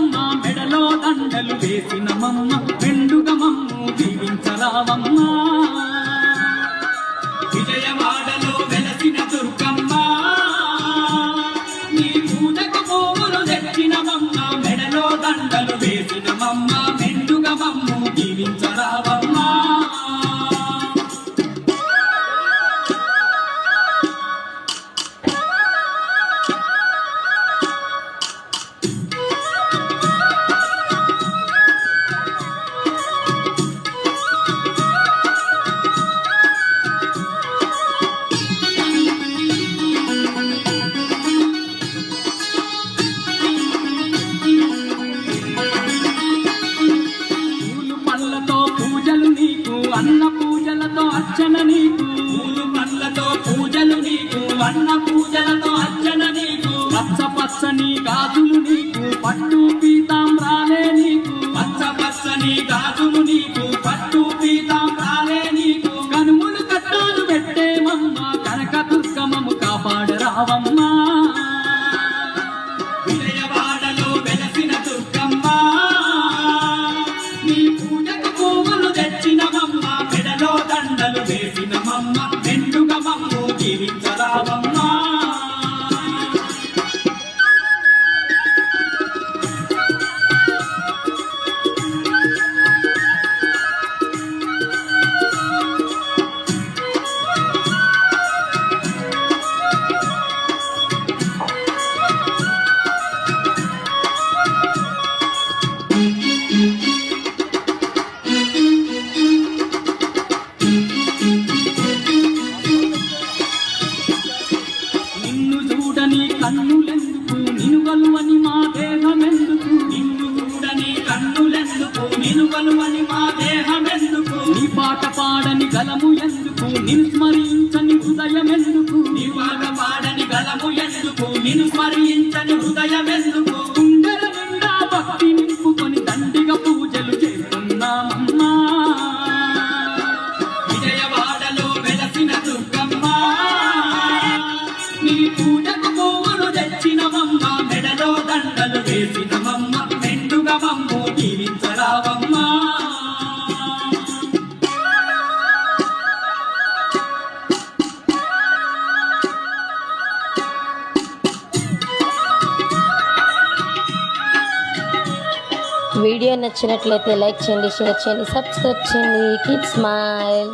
మమ్మ మెడలో దండలు వేసిన మమ్మ మెండుగా మమ్ము దీవించరావమ్మ విజయవాడలో వెలసిన దుర్గమ్మ నీ పూజకు పువ్వులు తెచ్చిన మమ్మ మెడలో దండలు వేసిన మమ్మ మెండుగా మమ్ము దీవించరావమ్మ అన్న పూజలతో అర్చన నీకు పూలు పండ్లతో పూజలు నీకు అన్న పూజలతో అర్చన నీకు పచ్చ పచ్చని గాజులు నీకు పట్టు పీతాంబ్రాలే నీకు పచ్చ పచ్చని గాజులు నీకు పట్టు పీతాంబ్రాలే నీకు కనుములు కట్టాలు పెట్టేమమ్మ కనక దుర్గమ్మము కాపాడరావమ్మ విజయవాడలో వెలసిన దుర్గమ్మ నీ పూజకు పువ్వులు తెచ్చిన మెడలో దండలు వేసిన మమ్మ మెండుగా మమ్ము జీవించరావమ్మ కన్నులెందుకు నినుగలువని మా దేహమెందుకు నిన్ను చూడని కన్నులెందుకు నినుగలువని మా దేహమెందుకు నీ పాట పాడని గలము ఎందుకు నిన్ను స్మరించని హృదయమెందుకు నీ పాట పాడని గలము ఎందుకు నిన్ను స్మరించని హృదయమెందుకు గుండెల నిండా భక్తి నింపుకొని దండిగా పూజలు చేస్తున్నామమ్మా విజయవాడలో వెలసిన దుర్గమ్మ నీ పూజకు పువ్వులు తెచ్చిన మమ్మ మెడలో దండలు వేసిన మమ్మ మెండుగా మమ్ము జీవించరావమ్మ వీడియో నచ్చినట్లయితే లైక్ చేయండి, షేర్ చేయండి, సబ్స్క్రైబ్ చేయండి. Keep smile.